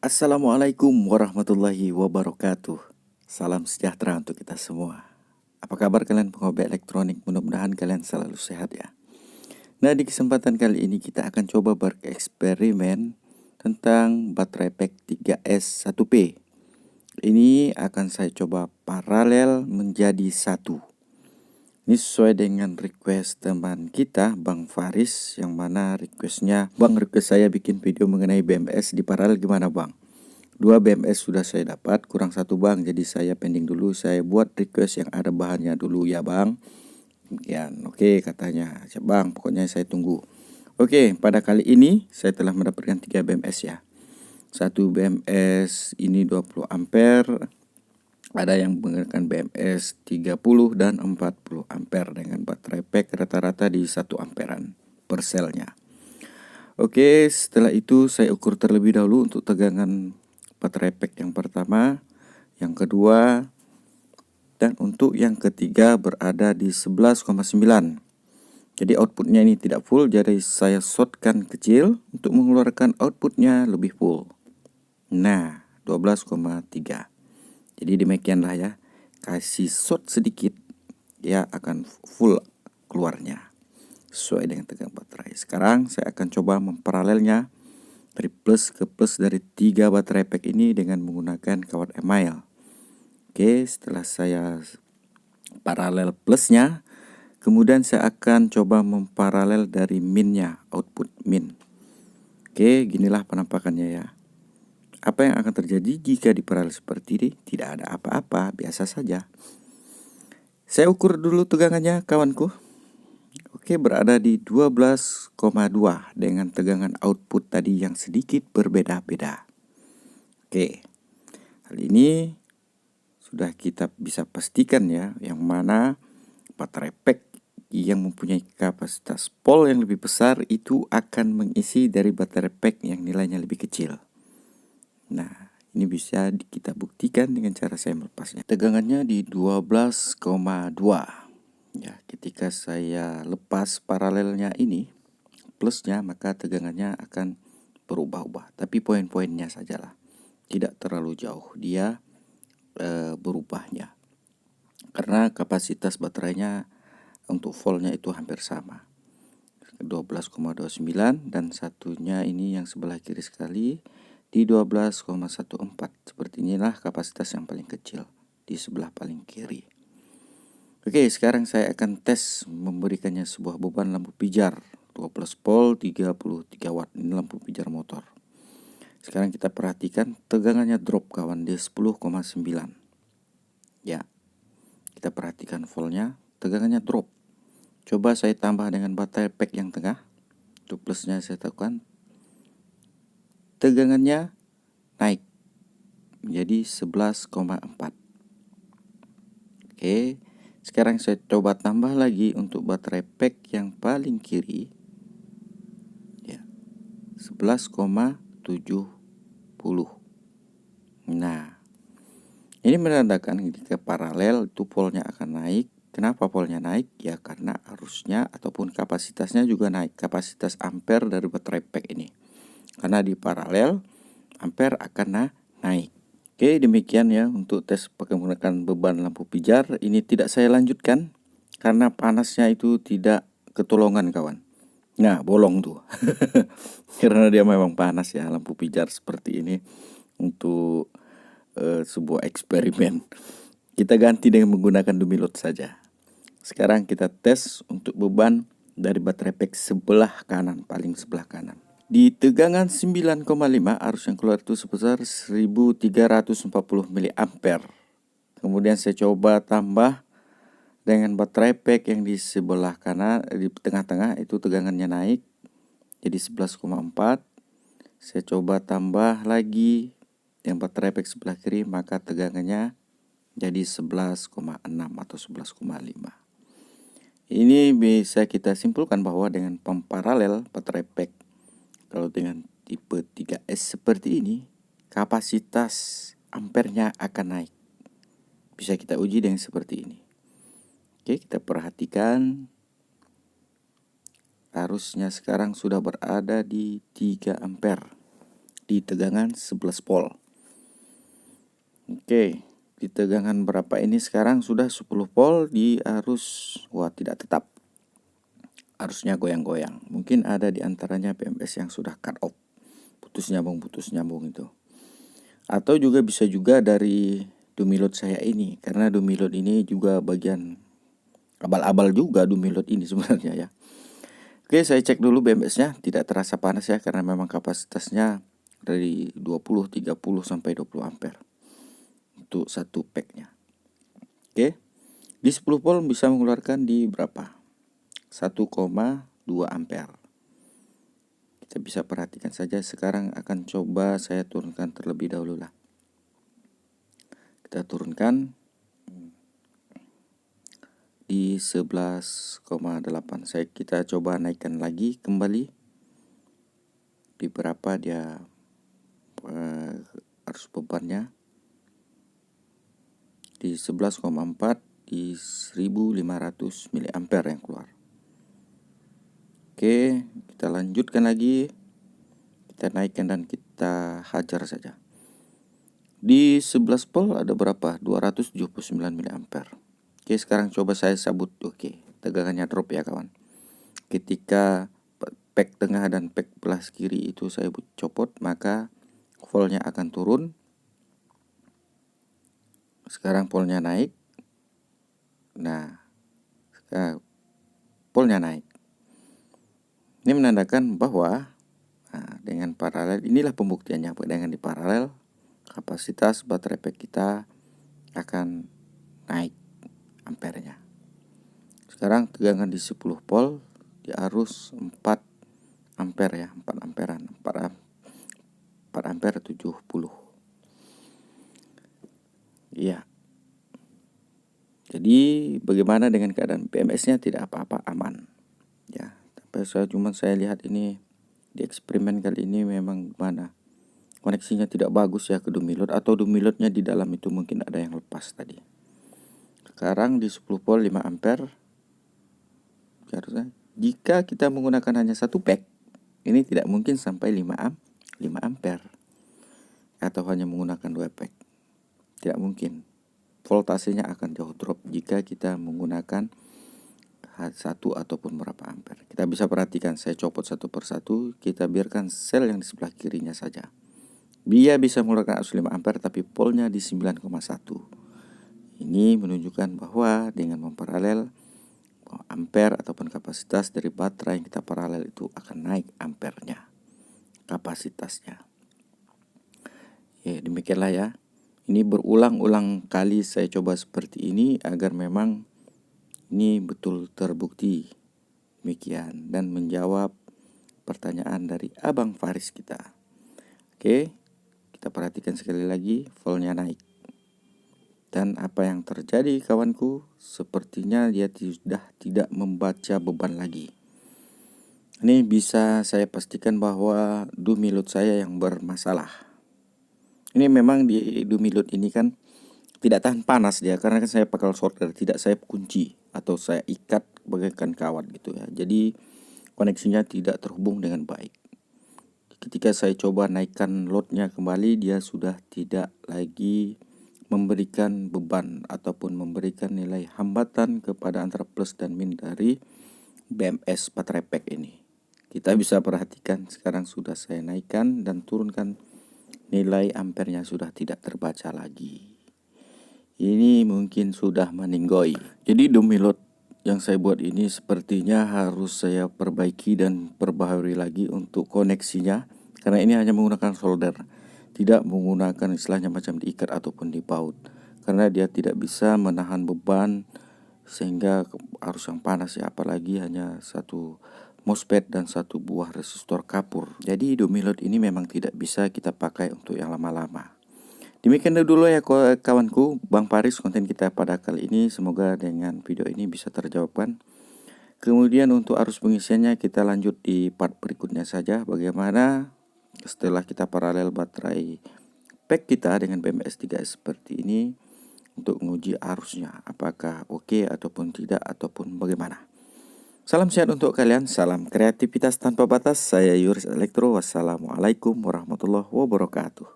Assalamualaikum warahmatullahi wabarakatuh. Salam sejahtera untuk kita semua. Apa kabar kalian penghobi elektronik? Mudah-mudahan kalian selalu sehat ya. Nah, di kesempatan kali ini kita akan coba bereksperimen tentang baterai pack 3S 1P. Ini akan saya coba paralel menjadi satu. Ini sesuai dengan request teman kita, Bang Faris, yang mana request saya bikin video mengenai BMS di paralel gimana Bang? 2 BMS sudah saya dapat, kurang 1 Bang, jadi saya pending dulu, saya buat request yang ada bahannya dulu ya Bang. Oke katanya, siap Bang, pokoknya saya tunggu. Oke, pada kali ini saya telah mendapatkan 3 BMS ya. 1 BMS ini 20 ampere. Ada yang menggunakan BMS 30 dan 40 ampere dengan baterai pack rata-rata di 1 amperan per selnya. Oke, setelah itu saya ukur terlebih dahulu untuk tegangan baterai pack yang pertama, yang kedua, dan untuk yang ketiga berada di 11,9. Jadi outputnya ini tidak full, jadi saya shortkan kecil untuk mengeluarkan outputnya lebih full. Nah, 12,3. Jadi demikianlah ya, kasih short sedikit, ya akan full keluarnya sesuai dengan tegangan baterai. Sekarang saya akan coba memparalelnya dari plus ke plus dari 3 baterai pack ini dengan menggunakan kawat email. Oke, setelah saya paralel plusnya, kemudian saya akan coba memparalel dari minnya, output min. Oke, ginilah penampakannya ya. Apa yang akan terjadi jika diparalel seperti ini? Tidak ada apa-apa, biasa saja. Saya ukur dulu tegangannya kawanku. Oke, berada di 12,2 dengan tegangan output tadi yang sedikit berbeda-beda. Oke, hal ini sudah kita bisa pastikan ya, yang mana baterai pack yang mempunyai kapasitas pol yang lebih besar itu akan mengisi dari baterai pack yang nilainya lebih kecil. Nah, ini bisa kita buktikan dengan cara saya melepasnya. Tegangannya di 12,2. Ya, ketika saya lepas paralelnya ini, plusnya, maka tegangannya akan berubah-ubah. Tapi poin-poinnya sajalah. Tidak terlalu jauh dia berubahnya. Karena kapasitas baterainya untuk voltnya itu hampir sama. 12,29 dan satunya ini yang sebelah kiri sekali di 12,14. Seperti inilah kapasitas yang paling kecil di sebelah paling kiri. Oke, sekarang saya akan tes memberikannya sebuah beban lampu pijar 12 volt 33 watt. Ini lampu pijar motor. Sekarang kita perhatikan tegangannya drop kawan di 10,9. Ya, kita perhatikan voltnya, tegangannya drop. Coba saya tambah dengan baterai pack yang tengah. Untuk plusnya saya tekan, tegangannya naik menjadi 11,4. Oke, sekarang saya coba tambah lagi untuk baterai pack yang paling kiri. Ya, 11,70. Nah, ini menandakan ketika paralel itu voltnya akan naik. Kenapa voltnya naik? Ya karena arusnya ataupun kapasitasnya juga naik. Kapasitas ampere dari baterai pack ini. Karena di paralel ampere akan naik. Oke, demikian ya untuk tes pakai menggunakan beban lampu pijar. Ini tidak saya lanjutkan karena panasnya itu tidak ketolongan kawan. Nah, bolong tuh. Karena dia memang panas ya lampu pijar seperti ini untuk sebuah eksperimen. Kita ganti dengan menggunakan dumilot saja. Sekarang kita tes untuk beban dari baterai pack sebelah kanan, paling sebelah kanan. Di tegangan 9,5 arus yang keluar itu sebesar 1340 mA. Kemudian saya coba tambah dengan baterai pack yang di sebelah kanan, di tengah-tengah itu tegangannya naik jadi 11,4. Saya coba tambah lagi yang baterai pack sebelah kiri, maka tegangannya jadi 11,6 atau 11,5. Ini bisa kita simpulkan bahwa dengan paralel baterai pack, kalau dengan tipe 3S seperti ini, kapasitas ampernya akan naik. Bisa kita uji dengan seperti ini. Oke, kita perhatikan arusnya sekarang sudah berada di 3 ampere. di tegangan 11 volt. Oke, di tegangan berapa ini sekarang? Sudah 10 volt di arus, tidak tetap. Arusnya goyang-goyang. Mungkin ada di antaranya BMS yang sudah cut off. Putus nyambung itu. Atau juga bisa juga dari dumilot saya ini, karena dumilot ini juga bagian abal-abal juga dumilot ini sebenarnya ya. Oke, saya cek dulu BMS-nya, tidak terasa panas ya, karena memang kapasitasnya dari 20, 30 sampai 20 ampere untuk satu packnya. Oke, di 10 volt bisa mengeluarkan di berapa? 1,2 ampere. Kita bisa perhatikan saja. Sekarang akan coba saya turunkan terlebih dahulu lah. Kita turunkan di 11,8. Kita coba naikkan lagi kembali. Di berapa dia arus bebannya? Di 11,4, di 1500 mA yang keluar. Oke, kita lanjutkan lagi. Kita naikkan dan kita hajar saja. Di 11 volt ada berapa? 279 mA. Oke, sekarang coba saya sabut. Oke, tegangannya drop ya kawan. Ketika pack tengah dan pack belah kiri itu saya copot, maka voltnya akan turun. Sekarang voltnya naik. Nah, sekarang voltnya naik. Ini menandakan bahwa dengan paralel, inilah pembuktiannya. Dengan di paralel, kapasitas baterai pack kita akan naik ampernya. Sekarang tegangan di 10 volt di arus 4 ampere ya, 4 amperan, 4 ampere 70. Iya. Jadi bagaimana dengan keadaan BMS-nya? Tidak apa-apa, aman. Ya, tapi saya lihat ini di eksperimen kali ini memang mana koneksinya tidak bagus ya ke dumilot, atau dumilotnya di dalam itu mungkin ada yang lepas tadi. Sekarang di 10 volt 5 ampere. Harusnya jika kita menggunakan hanya satu pack, ini tidak mungkin sampai 5 ampere. Atau hanya menggunakan 2 pack. Tidak mungkin. Voltasenya akan jauh drop jika kita menggunakan satu ataupun berapa ampere. Kita bisa perhatikan, saya copot satu persatu. Kita biarkan sel yang di sebelah kirinya saja. Dia bisa mengeluarkan arus 5 ampere tapi voltnya di 9,1. Ini menunjukkan bahwa dengan memparalel, ampere ataupun kapasitas dari baterai yang kita paralel itu akan naik ampernya, kapasitasnya. Ya, demikianlah ya. Ini berulang-ulang kali saya coba seperti ini agar memang ini betul terbukti demikian dan menjawab pertanyaan dari Abang Faris kita. Oke, kita perhatikan sekali lagi, voltnya naik. Dan apa yang terjadi kawanku? Sepertinya dia sudah tidak membaca beban lagi. Ini bisa saya pastikan bahwa dumilot saya yang bermasalah. Ini memang di dumilot ini kan tidak tahan panas dia, karena kan saya pakai solder, tidak saya kunci atau saya ikat bagaikan kawat gitu ya. Jadi koneksinya tidak terhubung dengan baik. Ketika saya coba naikkan loadnya kembali, dia sudah tidak lagi memberikan beban ataupun memberikan nilai hambatan kepada antara plus dan min dari BMS baterai pack ini. Kita bisa perhatikan sekarang sudah saya naikkan dan turunkan, nilai ampernya sudah tidak terbaca lagi. Ini mungkin sudah meninggoy. Jadi dumilot yang saya buat ini sepertinya harus saya perbaiki dan perbaharui lagi untuk koneksinya, karena ini hanya menggunakan solder, tidak menggunakan istilahnya macam diikat ataupun dibaut, karena dia tidak bisa menahan beban sehingga arus yang panas ya, apalagi hanya satu MOSFET dan satu buah resistor kapur. Jadi dumilot ini memang tidak bisa kita pakai untuk yang lama-lama. Demikian dulu ya kawanku, Bang Faris, konten kita pada kali ini. Semoga dengan video ini bisa terjawabkan. Kemudian untuk arus pengisiannya kita lanjut di part berikutnya saja. Bagaimana setelah kita paralel baterai pack kita dengan BMS 3S seperti ini untuk menguji arusnya, apakah oke ataupun tidak ataupun bagaimana. Salam sehat untuk kalian, salam kreativitas tanpa batas. Saya Yuris Elektro. Wassalamualaikum warahmatullahi wabarakatuh.